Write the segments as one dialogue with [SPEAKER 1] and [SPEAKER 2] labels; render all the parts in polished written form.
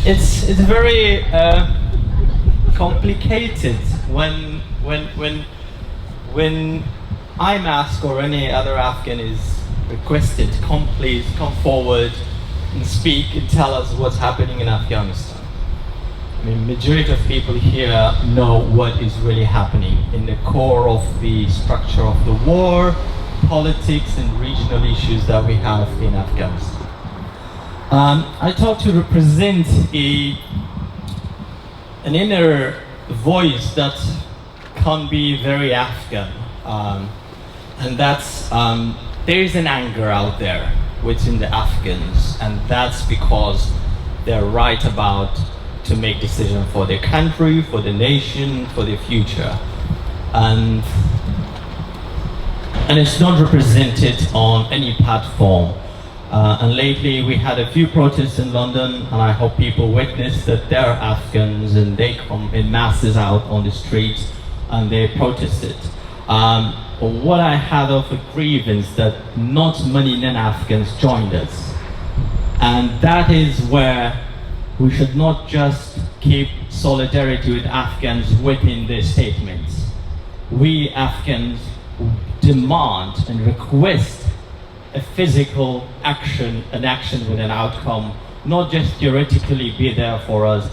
[SPEAKER 1] it's very complicated when I'm asked or any other Afghan is requested, please come forward and speak and tell us what's happening in Afghanistan. I mean, majority of people here know what is really happening in the core of the structure of the war, politics and regional issues that we have in Afghanistan. I thought to represent an inner voice that can be very Afghan, and that's there is an anger out there within the Afghans, and that's because they're right about to make decisions for their country, for the nation, for their future, and it's not represented on any platform. And lately we had a few protests in London, and I hope people witness that there are Afghans and they come in masses out on the streets and they protested. What I had of a grievance that not many non-Afghans joined us, and that is where we should not just keep solidarity with Afghans within their statements. We Afghans demand and request a physical action, an action with an outcome, not just theoretically be there for us.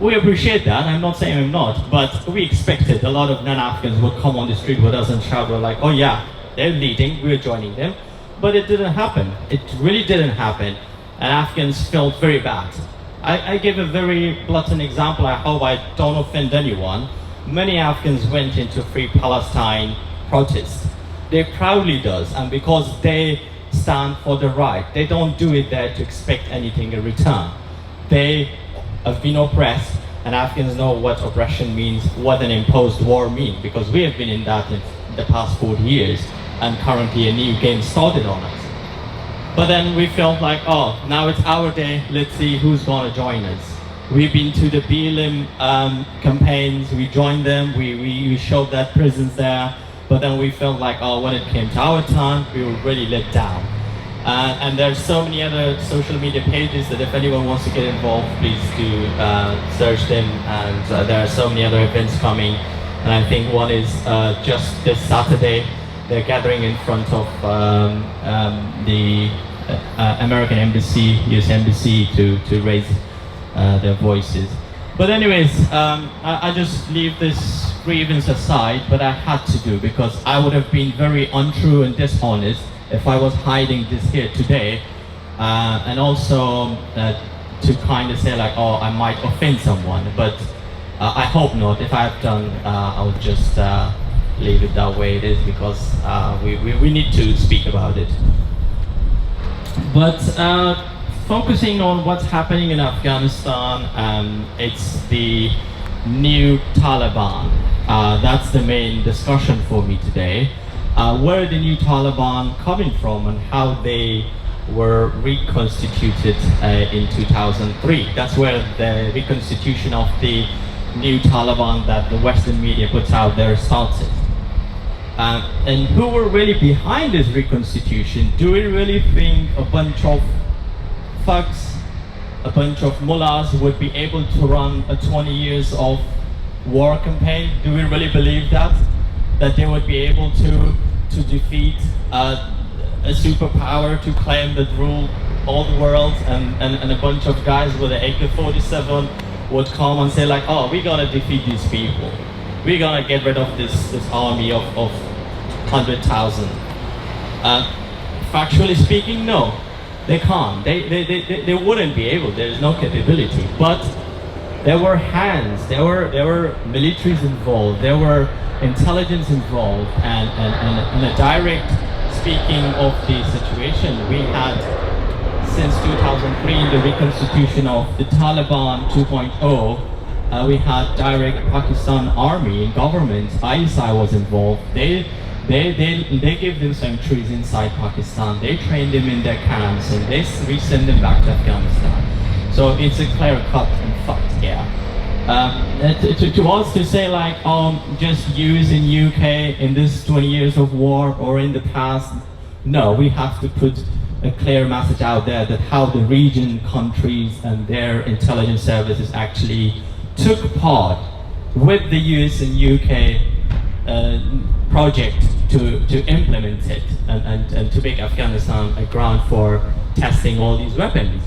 [SPEAKER 1] We appreciate that, I'm not saying I'm not, but we expected a lot of non-Afghans would come on the street with us and shout, like, oh yeah, they're leading, we're joining them. But it didn't happen. It really didn't happen. And Afghans felt very bad. I give a very blatant example. I hope I don't offend anyone. Many Afghans went into Free Palestine protest. They proudly does, and because they stand for the right. They don't do it there to expect anything in return. They have been oppressed, and Afghans know what oppression means, what an imposed war means, because we have been in that in the past 40 years, and currently a new game started on us. But then we felt like, oh, now it's our day, let's see who's going to join us. We've been to the BLM campaigns, we joined them, we showed that presence there, but then we felt like, oh, when it came to our turn, we were really let down. And there's so many other social media pages that if anyone wants to get involved, please do search them, and there are so many other events coming. And I think one is just this Saturday, they're gathering in front of the American Embassy, US Embassy, to raise their voices. But anyways, I just leave this grievance aside, but I had to do, because I would have been very untrue and dishonest if I was hiding this here today, and also to kind of say like, oh, I might offend someone, but I hope not. If I have done, I'll just leave it that way it is, because we need to speak about it. But focusing on what's happening in Afghanistan, it's the new Taliban. That's the main discussion for me today. Where the new Taliban coming from and how they were reconstituted in 2003. That's where the reconstitution of the new Taliban that the Western media puts out there started. And who were really behind this reconstitution? Do we really think a bunch of thugs, a bunch of mullahs would be able to run a 20 years of war campaign? Do we really believe that? That they would be able to defeat a superpower to claim that rule all the world, and a bunch of guys with an AK-47 would come and say like, oh, we're gonna defeat these people. We're gonna get rid of this army of 100,000. Factually speaking, no, they can't. They wouldn't be able. There is no capability. But there were hands. There were militaries involved. There were intelligence involved, and a direct speaking of the situation we had since 2003 in the reconstitution of the Taliban 2.0. We had direct Pakistan army and government. ISI was involved. They gave them sanctuaries inside Pakistan. They trained them in their camps, and they resend them back to Afghanistan. So it's a clear cut and fact here. To us to say like, just use in UK in this 20 years of war or in the past, no, we have to put a clear message out there that how the region countries and their intelligence services actually took part with the US and UK project to implement it and to make Afghanistan a ground for testing all these weapons.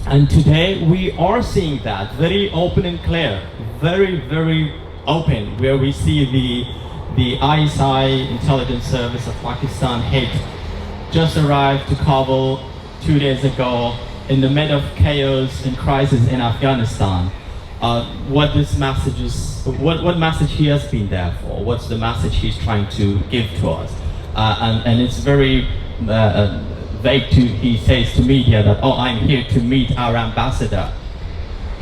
[SPEAKER 1] And today we are seeing that very open and clear, very open, where we see the ISI intelligence service of Pakistan head just arrived to Kabul 2 days ago in the mid of chaos and crisis in Afghanistan. What message he has been there for? What's the message he's trying to give to us? And it's very vague. He says to media that, oh, I'm here to meet our ambassador.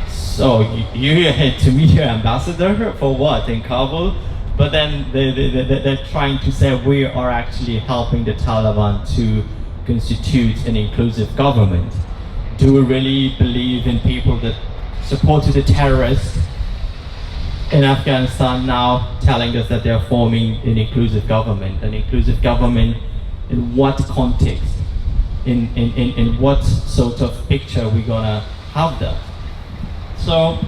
[SPEAKER 1] So you're here to meet your ambassador for what, in Kabul? But then they're trying to say we are actually helping the Taliban to constitute an inclusive government. Do we really believe in people that supported the terrorists in Afghanistan now telling us that they're forming an inclusive government? An inclusive government in what context? In what sort of picture we're gonna have that? So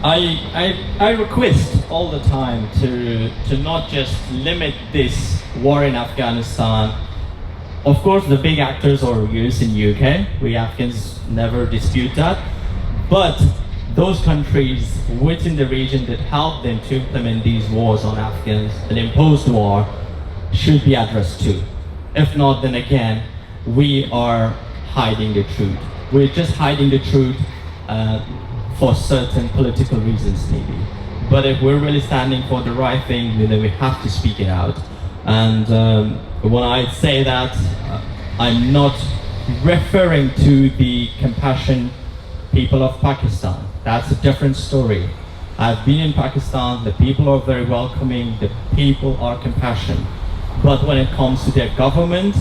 [SPEAKER 1] I request all the time to not just limit this war in Afghanistan. Of course, the big actors are US and UK. We Afghans never dispute that. But those countries within the region that helped them to implement these wars on Afghans, an imposed war, should be addressed too. If not, then again, we are hiding the truth. We're just hiding the truth for certain political reasons maybe. But if we're really standing for the right thing, then we have to speak it out. And when I say that, I'm not referring to the compassion people of Pakistan. That's a different story. I've been in Pakistan, the people are very welcoming, the people are compassionate. But when it comes to their government,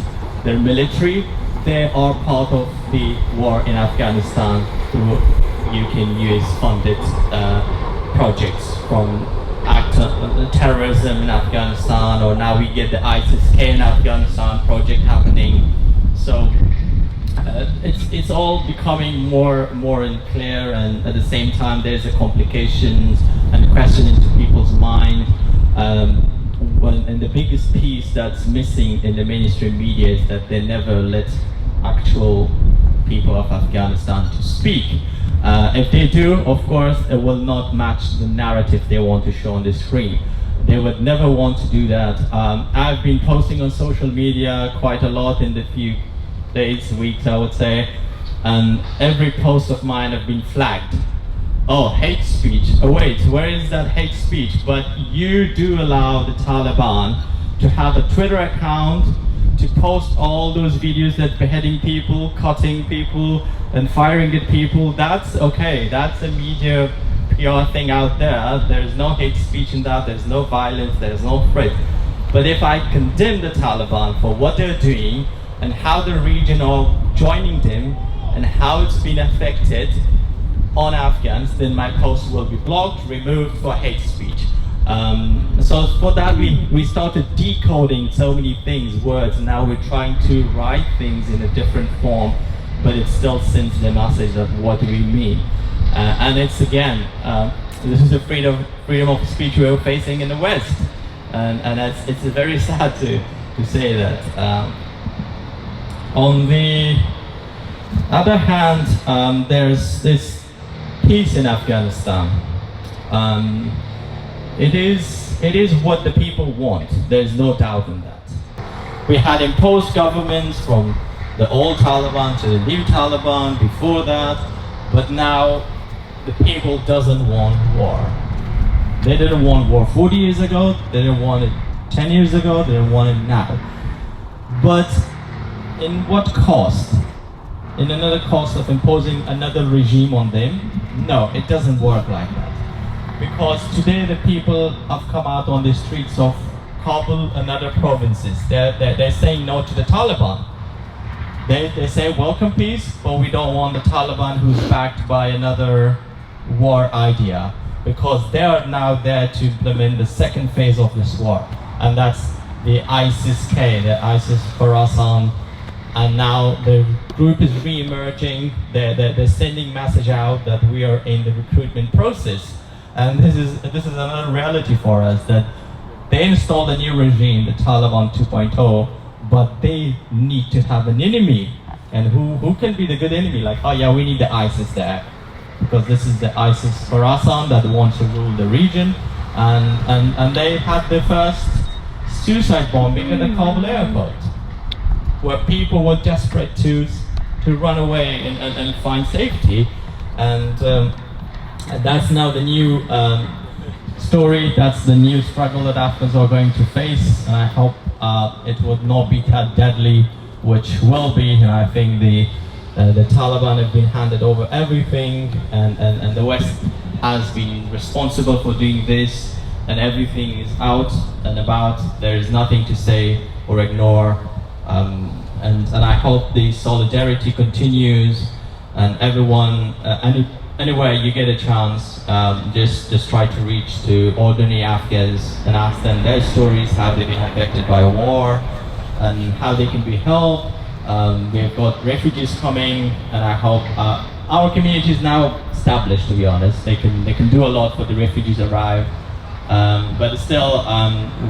[SPEAKER 1] their military, they are part of the war in Afghanistan through UK and US funded projects, from terrorism in Afghanistan, or now we get the ISIS-K in Afghanistan project happening. So it's all becoming more and clear, and at the same time there's a complications and question into people's mind. And the biggest piece that's missing in the mainstream media is that they never let actual people of Afghanistan to speak. If they do, of course, it will not match the narrative they want to show on the screen. They would never want to do that. I've been posting on social media quite a lot in the few days, weeks, I would say, and every post of mine have been flagged. Oh, hate speech. Oh wait, where is that hate speech? But you do allow the Taliban to have a Twitter account, to post all those videos that beheading people, cutting people, and firing at people. That's okay. That's a media PR thing out there. There's no hate speech in that. There's no violence. There's no threat. But if I condemn the Taliban for what they're doing and how the region are joining them and how it's been affected on Afghans, then my post will be blocked, removed for hate speech. So for that we started decoding so many things, words, and now we're trying to write things in a different form, but it still sends the message of what do we mean. And it's again, this is the freedom of speech we're facing in the West, and it's very sad to say that. On the other hand, there's this peace in Afghanistan. It is what the people want. There's no doubt in that. We had imposed governments from the old Taliban to the new Taliban before that, but now the people doesn't want war. They didn't want war 40 years ago, they didn't want it 10 years ago, they didn't want it now. But in what cost? In another cost of imposing another regime on them? No, it doesn't work like that. Because today the people have come out on the streets of Kabul and other provinces. They're saying no to the Taliban. They say welcome peace, but we don't want the Taliban who's backed by another war idea, because they are now there to implement the second phase of this war, and that's the ISIS-K, the ISIS Khorasan, and now the group is re-emerging. They're sending message out that we are in the recruitment process, and this is another reality for us, that they installed a new regime, the Taliban 2.0, but they need to have an enemy. And who can be the good enemy? Like, oh yeah, we need the ISIS there, because this is the ISIS Khorasan that wants to rule the region, and they had the first suicide bombing at the Kabul airport, where people were desperate to run away and find safety, and that's now the new story. That's the new struggle that Afghans are going to face, and I hope it would not be that deadly, which will be. And I think the Taliban have been handed over everything, and the West has been responsible for doing this, and everything is out and about. There is nothing to say or ignore, and I hope the solidarity continues, and everyone, anywhere you get a chance, just try to reach to ordinary Afghans and ask them their stories, how they've been affected by war, and how they can be helped. We've got refugees coming, and I hope our community is now established. To be honest, they can do a lot for the refugees arrive, but still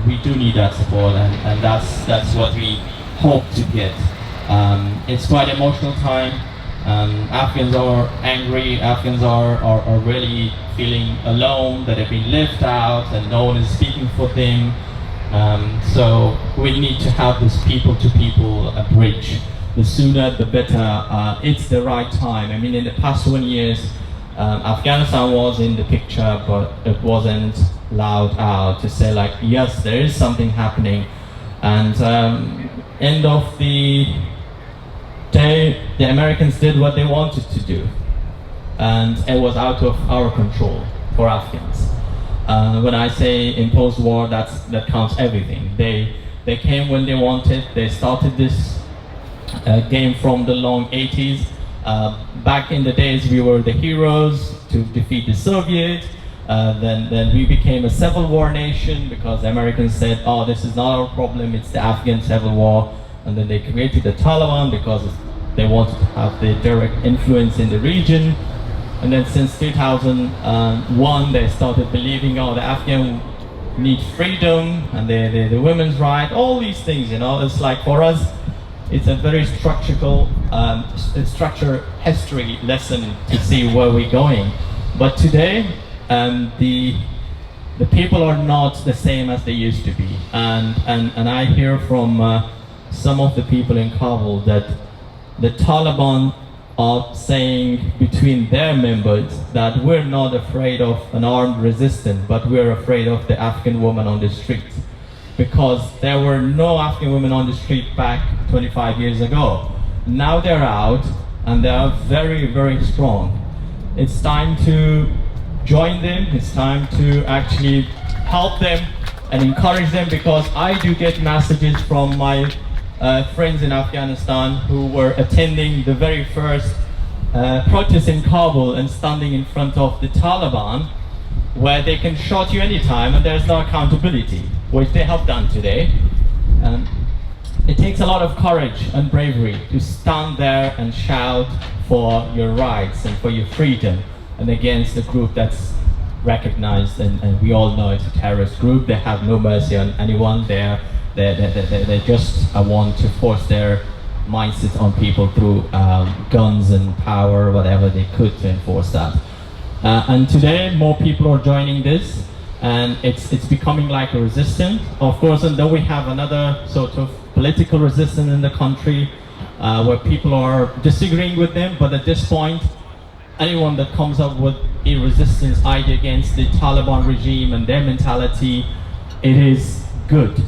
[SPEAKER 1] we do need that support, and that's what we hope to get. It's quite emotional time. Afghans are angry. Afghans are really feeling alone, that they've been left out and no one is speaking for them. So we need to have this people-to-people bridge. The sooner the better. It's the right time. I mean, in the past 20 years, Afghanistan was in the picture, but it wasn't loud out to say like, yes, there is something happening. And end of the day, the Americans did what they wanted to do, and it was out of our control for Afghans. When I say imposed war, that counts everything. They came when they wanted. They started this game from the long 80s. Back in the days, we were the heroes to defeat the Soviets. Then we became a civil war nation because the Americans said, oh, this is not our problem, it's the Afghan civil war. And then they created the Taliban because they wanted to have the direct influence in the region. And then since 2001, they started believing, oh, the Afghan need freedom and the women's right, all these things, you know. It's like, for us, it's a very structured history lesson to see where we're going. But today, the people are not the same as they used to be. And I hear from some of the people in Kabul that the Taliban are saying between their members that we're not afraid of an armed resistance, but we're afraid of the Afghan woman on the street. Because there were no Afghan women on the street back 25 years ago. Now they're out and they are very, very strong. It's time to join them. It's time to actually help them and encourage them, because I do get messages from my friends in Afghanistan who were attending the very first protest in Kabul and standing in front of the Taliban, where they can shoot you anytime and there's no accountability, which they have done today. It takes a lot of courage and bravery to stand there and shout for your rights and for your freedom, and against a group that's recognized, and we all know it's a terrorist group. They have no mercy on anyone. They just want to force their mindset on people through guns and power, whatever they could, to enforce that. And today, more people are joining this, and it's becoming like a resistance. Of course, and then we have another sort of political resistance in the country, where people are disagreeing with them, but at this point, anyone that comes up with a resistance idea against the Taliban regime and their mentality, it is good.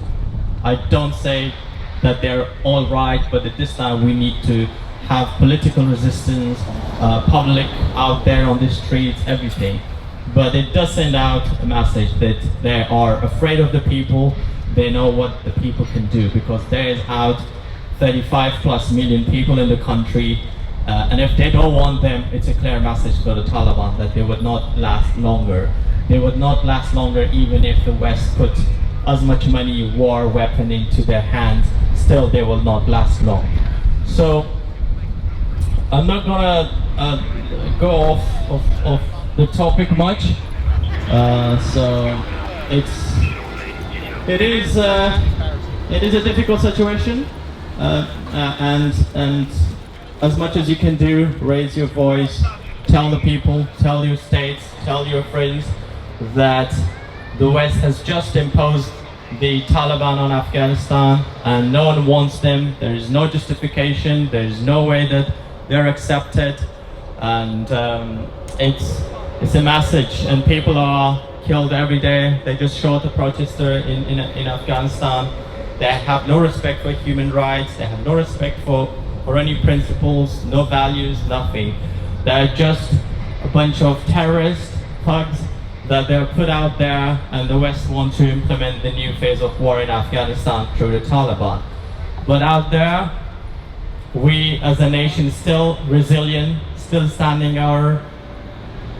[SPEAKER 1] I don't say that they're all right, but at this time we need to have political resistance, public out there on the streets, everything. But it does send out a message that they are afraid of the people. They know what the people can do, because there is out 35+ million people in the country. And if they don't want them, it's a clear message for the Taliban that they would not last longer. They would not last longer even if the West put as much money, war weapon into their hands, still they will not last long. So I'm not gonna go off the topic much. So it is a difficult situation, and as much as you can do, raise your voice, tell the people, tell your states, tell your friends that the West has just imposed the Taliban on Afghanistan and no one wants them. There is no justification, there is no way that they're accepted, and it's a message, and people are killed every day. They just shot a protester in Afghanistan. They have no respect for human rights, they have no respect for any principles, no values, nothing. They're just a bunch of terrorist thugs that they're put out there, and the West want to implement the new phase of war in Afghanistan through the Taliban. But out there, we as a nation still resilient, still standing our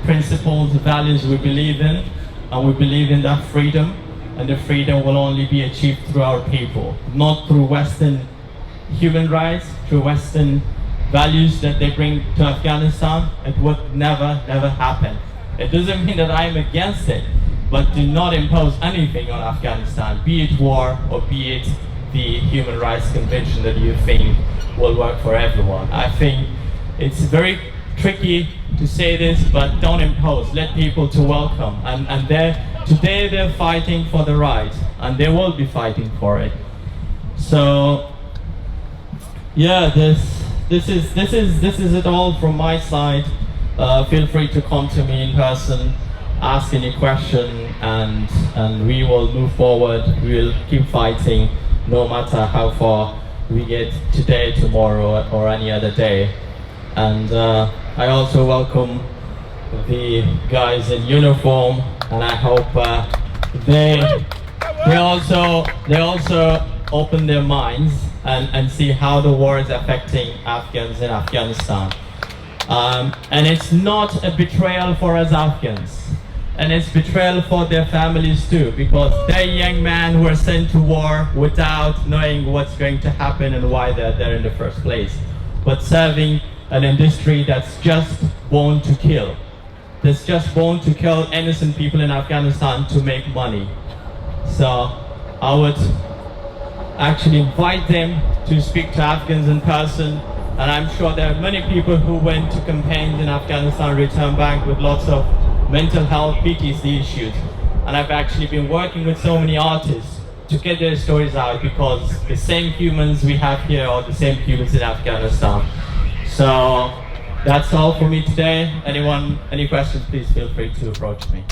[SPEAKER 1] principles, values we believe in, and we believe in that freedom, and the freedom will only be achieved through our people, not through Western human rights, through Western values that they bring to Afghanistan. It would never happen. It doesn't mean that I'm against it, but do not impose anything on Afghanistan, be it war or be it the Human Rights Convention that you think will work for everyone. I think it's very tricky to say this, but don't impose. Let people to welcome. And today they're fighting for the right, and they will be fighting for it. So yeah, this is it all from my side. Feel free to come to me in person, ask any question, and we will move forward. We will keep fighting, no matter how far we get today, tomorrow, or any other day. And I also welcome the guys in uniform, and I hope they also open their minds and see how the war is affecting Afghans in Afghanistan. And it's not a betrayal for us Afghans, and it's betrayal for their families too, because they're young men who are sent to war without knowing what's going to happen and why they're there in the first place, but serving an industry that's just born to kill. That's just born to kill innocent people in Afghanistan to make money. So I would actually invite them to speak to Afghans in person, and I'm sure there are many people who went to campaigns in Afghanistan, returned back with lots of mental health, PTSD issues. And I've actually been working with so many artists to get their stories out, because the same humans we have here are the same humans in Afghanistan. So that's all for me today. Anyone, any questions, please feel free to approach me.